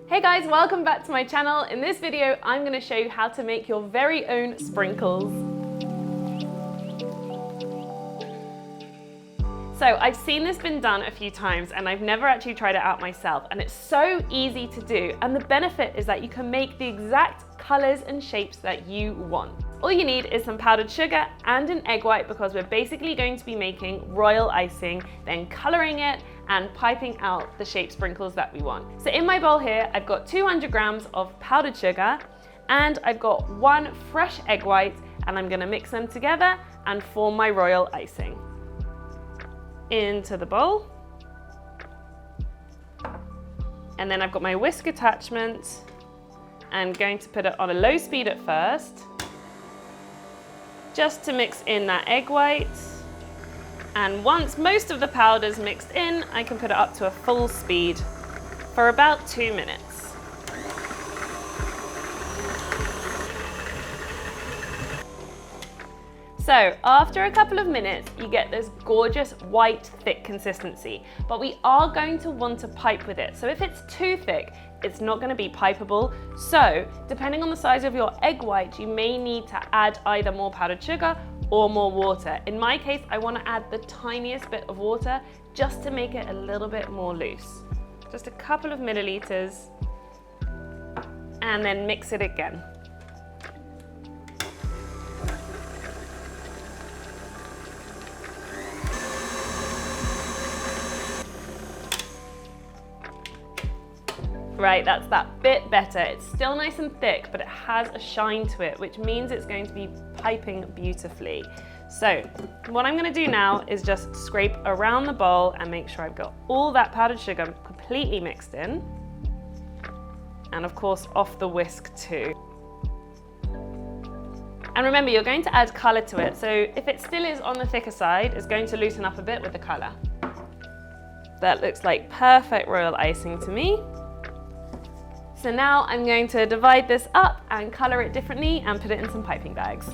Hey guys, welcome back to my channel. In this video, I'm going to show you how to make your very own sprinkles. So I've seen this been done a few times and I've never actually tried it out myself, and it's so easy to do, and the benefit is that you can make the exact colors and shapes that you want. All you need is some powdered sugar and an egg white, because we're basically going to be making royal icing, then coloring it and piping out the shape sprinkles that we want. So in my bowl here, I've got 200 grams of powdered sugar and I've got 1 fresh egg white, and I'm gonna mix them together and form my royal icing. Into the bowl. And then I've got my whisk attachment. I'm going to put it on a low speed at first, just to mix in that egg white. And once most of the powder's mixed in, I can put it up to a full speed for about 2 minutes. So after a couple of minutes, you get this gorgeous white thick consistency, but we are going to want to pipe with it. So if it's too thick, it's not going to be pipeable. So depending on the size of your egg white, you may need to add either more powdered sugar or more water. In my case, I want to add the tiniest bit of water just to make it a little bit more loose. Just a couple of milliliters, and then mix it again. Right, that's that bit better. It's still nice and thick, but it has a shine to it, which means it's going to be piping beautifully. So what I'm gonna do now is just scrape around the bowl and make sure I've got all that powdered sugar completely mixed in. And of course, off the whisk too. And remember, you're going to add color to it. So if it still is on the thicker side, it's going to loosen up a bit with the color. That looks like perfect royal icing to me. So now I'm going to divide this up and color it differently and put it in some piping bags.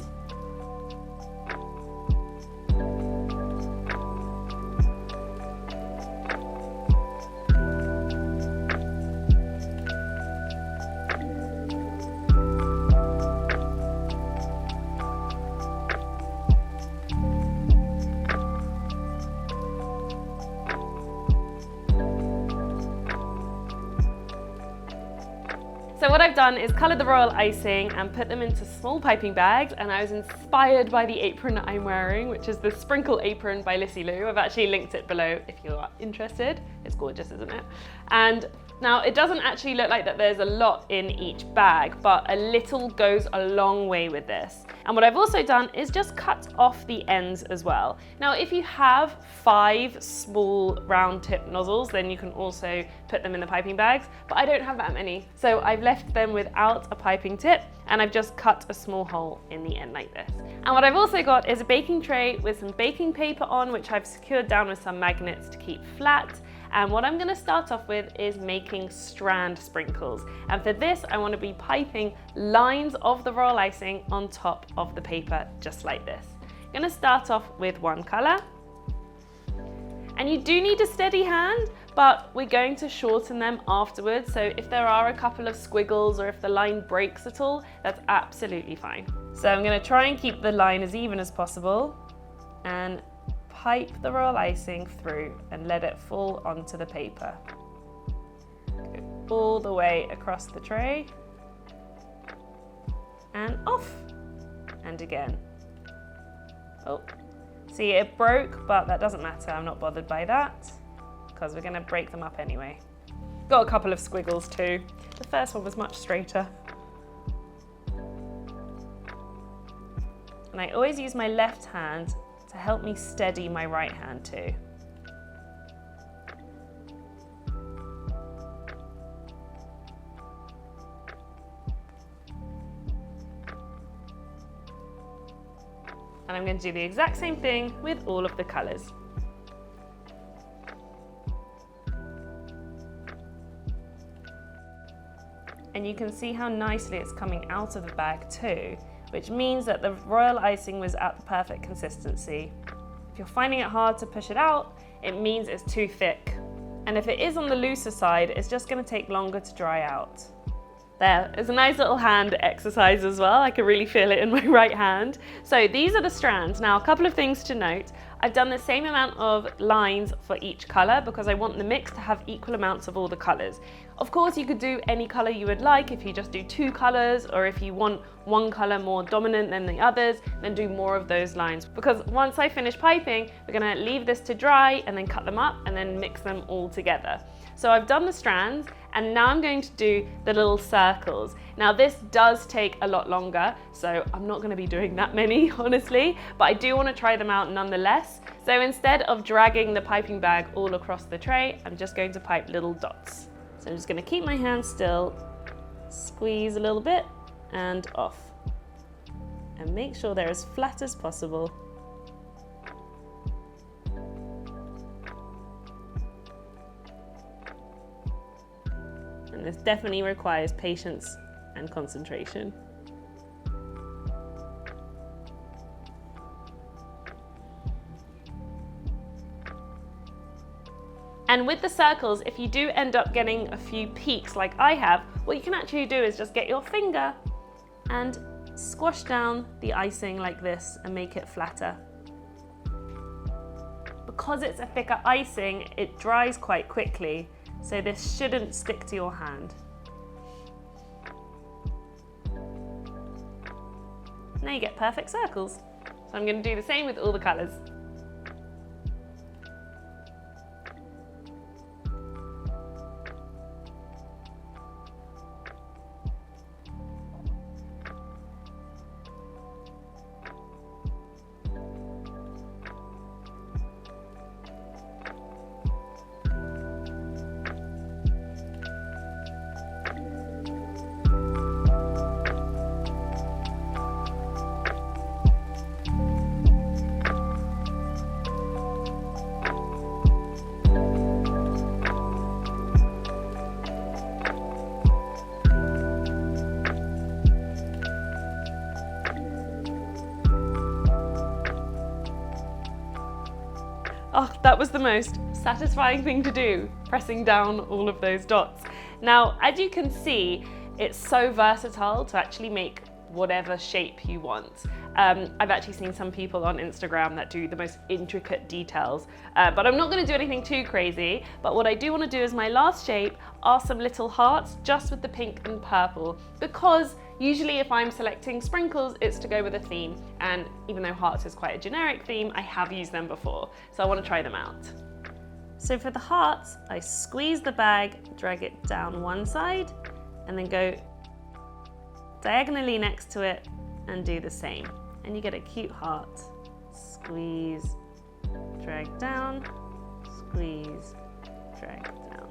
So what I've done is colored the royal icing and put them into small piping bags, and I was inspired by the apron that I'm wearing, which is the Sprinkle Apron by Lissy Lou. I've actually linked it below if you are interested. It's gorgeous, isn't it? And now it doesn't actually look like that there's a lot in each bag, but a little goes a long way with this. And what I've also done is just cut off the ends as well. Now, if you have 5 small round tip nozzles, then you can also put them in the piping bags, but I don't have that many. So I've left them without a piping tip, and I've just cut a small hole in the end like this. And what I've also got is a baking tray with some baking paper on, which I've secured down with some magnets to keep flat. And what I'm gonna start off with is making strand sprinkles. And for this, I wanna be piping lines of the royal icing on top of the paper, just like this. I'm gonna start off with one color. And you do need a steady hand, but we're going to shorten them afterwards. So if there are a couple of squiggles or if the line breaks at all, that's absolutely fine. So I'm gonna try and keep the line as even as possible and pipe the royal icing through and let it fall onto the paper. Go all the way across the tray and off, and again. Oh, see, it broke, but that doesn't matter. I'm not bothered by that because we're gonna break them up anyway. Got a couple of squiggles too. The first one was much straighter. And I always use my left hand to help me steady my right hand too. And I'm going to do the exact same thing with all of the colors. And you can see how nicely it's coming out of the bag too, which means that the royal icing was at the perfect consistency. If you're finding it hard to push it out, it means it's too thick. And if it is on the looser side, it's just going to take longer to dry out. There, it's a nice little hand exercise as well. I can really feel it in my right hand. So these are the strands. Now, a couple of things to note. I've done the same amount of lines for each color because I want the mix to have equal amounts of all the colors. Of course, you could do any color you would like if you just do 2 colors, or if you want one color more dominant than the others, then do more of those lines. Because once I finish piping, we're gonna leave this to dry and then cut them up and then mix them all together. So I've done the strands, and now I'm going to do the little circles. Now this does take a lot longer, so I'm not gonna be doing that many, honestly, but I do wanna try them out nonetheless. So instead of dragging the piping bag all across the tray, I'm just going to pipe little dots. So I'm just gonna keep my hand still, squeeze a little bit, and off. And make sure they're as flat as possible. And this definitely requires patience and concentration. And with the circles, if you do end up getting a few peaks like I have, what you can actually do is just get your finger and squash down the icing like this and make it flatter. Because it's a thicker icing, it dries quite quickly, so this shouldn't stick to your hand. Now you get perfect circles. So I'm going to do the same with all the colours. Oh, that was the most satisfying thing to do, pressing down all of those dots. Now, as you can see, it's so versatile to actually make whatever shape you want. I've actually seen some people on Instagram that do the most intricate details, but I'm not going to do anything too crazy. But what I do want to do as my last shape are some little hearts, just with the pink and purple, because usually if I'm selecting sprinkles, it's to go with a theme. And even though hearts is quite a generic theme, I have used them before, so I want to try them out. So for the hearts, I squeeze the bag, drag it down one side, and then go diagonally next to it and do the same. And you get a cute heart. Squeeze, drag down, squeeze, drag down.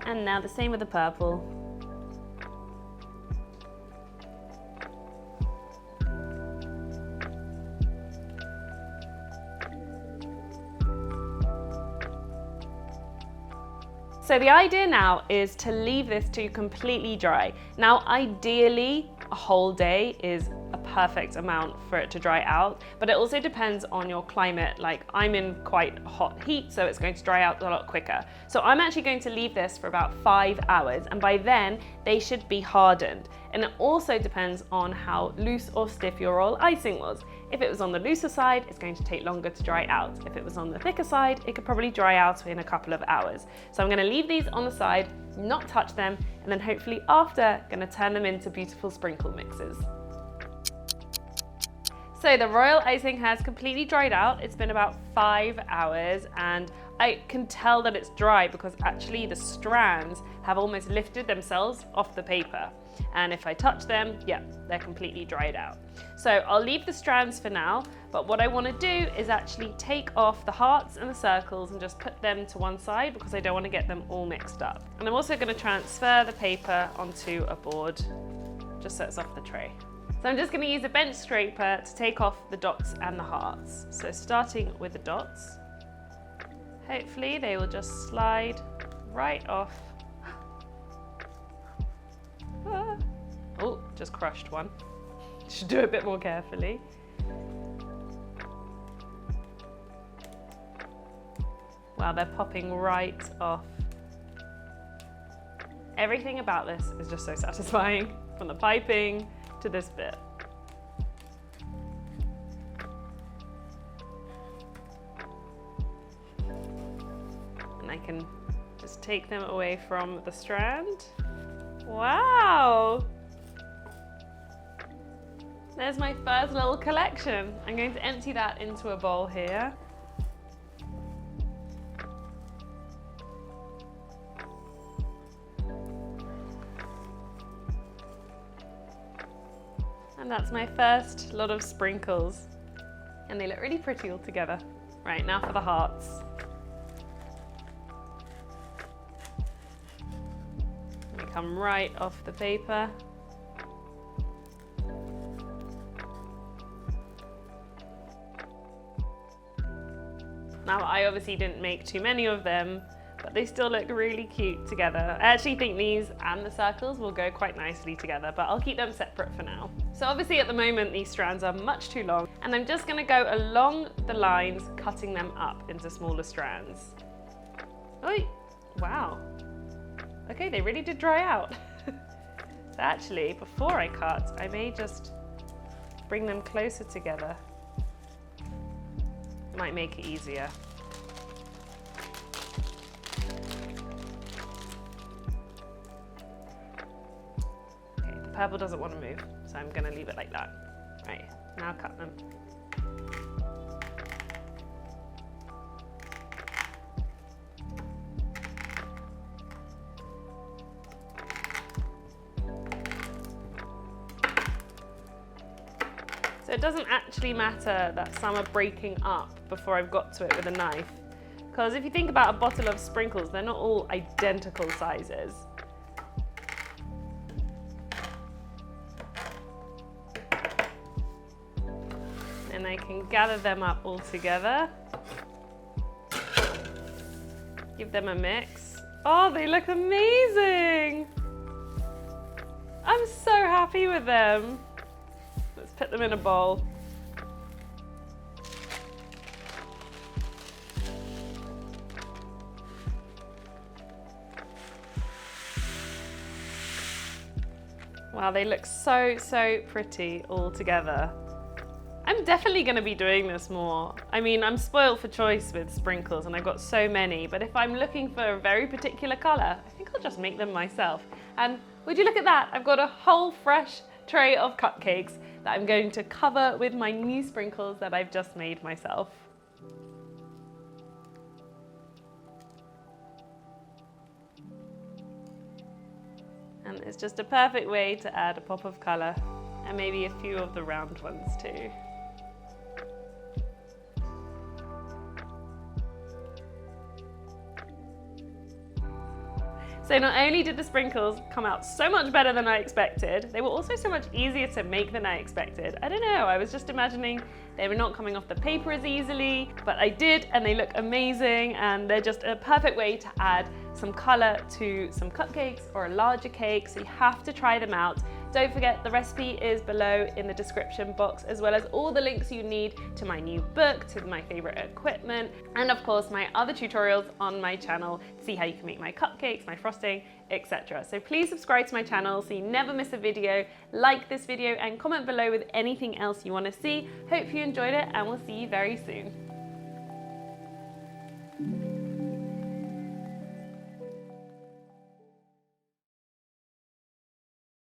And now the same with the purple. So the idea now is to leave this to completely dry. Now, ideally, a whole day is a perfect amount for it to dry out, but it also depends on your climate. Like, I'm in quite hot heat, so it's going to dry out a lot quicker. So I'm actually going to leave this for about 5 hours, and by then they should be hardened. And it also depends on how loose or stiff your royal icing was. If it was on the looser side, it's going to take longer to dry out. If it was on the thicker side, it could probably dry out in a couple of hours. So I'm going to leave these on the side, not touch them, and then hopefully after, going to turn them into beautiful sprinkle mixes. So the royal icing has completely dried out. It's been about 5 hours, and I can tell that it's dry because actually the strands have almost lifted themselves off the paper. And if I touch them, yeah, they're completely dried out. So I'll leave the strands for now, but what I want to do is actually take off the hearts and the circles and just put them to one side because I don't want to get them all mixed up. And I'm also going to transfer the paper onto a board just so it's off the tray. So I'm just going to use a bench scraper to take off the dots and the hearts. So starting with the dots, hopefully they will just slide right off just crushed one. Should do it a bit more carefully. Wow, they're popping right off. Everything about this is just so satisfying, from the piping to this bit. And I can just take them away from the strand. Wow! There's my first little collection. I'm going to empty that into a bowl here. And that's my first lot of sprinkles. And they look really pretty all together. Right, now for the hearts. They come right off the paper. Now, I obviously didn't make too many of them, but they still look really cute together. I actually think these and the circles will go quite nicely together, but I'll keep them separate for now. So obviously at the moment, these strands are much too long, and I'm just gonna go along the lines, cutting them up into smaller strands. Oh, wow. Okay, they really did dry out. So actually, before I cut, I may just bring them closer together. Might make it easier. Okay, the purple doesn't want to move, so I'm going to leave it like that. Right, now cut them. So it doesn't actually matter that some are breaking up before I've got to it with a knife. Because if you think about a bottle of sprinkles, they're not all identical sizes. And I can gather them up all together. Give them a mix. Oh, they look amazing! I'm so happy with them. Let's put them in a bowl. Wow, they look so, so pretty all together. I'm definitely going to be doing this more. I mean, I'm spoiled for choice with sprinkles and I've got so many, but if I'm looking for a very particular color, I think I'll just make them myself. And would you look at that? I've got a whole fresh tray of cupcakes that I'm going to cover with my new sprinkles that I've just made myself. And it's just a perfect way to add a pop of color and maybe a few of the round ones too. So not only did the sprinkles come out so much better than I expected, they were also so much easier to make than I expected. I don't know, I was just imagining they were not coming off the paper as easily, but I did, and they look amazing, and they're just a perfect way to add some color to some cupcakes or a larger cake, so you have to try them out. Don't forget, the recipe is below in the description box, as well as all the links you need to my new book, to my favorite equipment, and of course my other tutorials on my channel to see how you can make my cupcakes, my frosting, etc. So please subscribe to my channel so you never miss a video, like this video, and comment below with anything else you want to see. Hope you enjoyed it, and we'll see you very soon.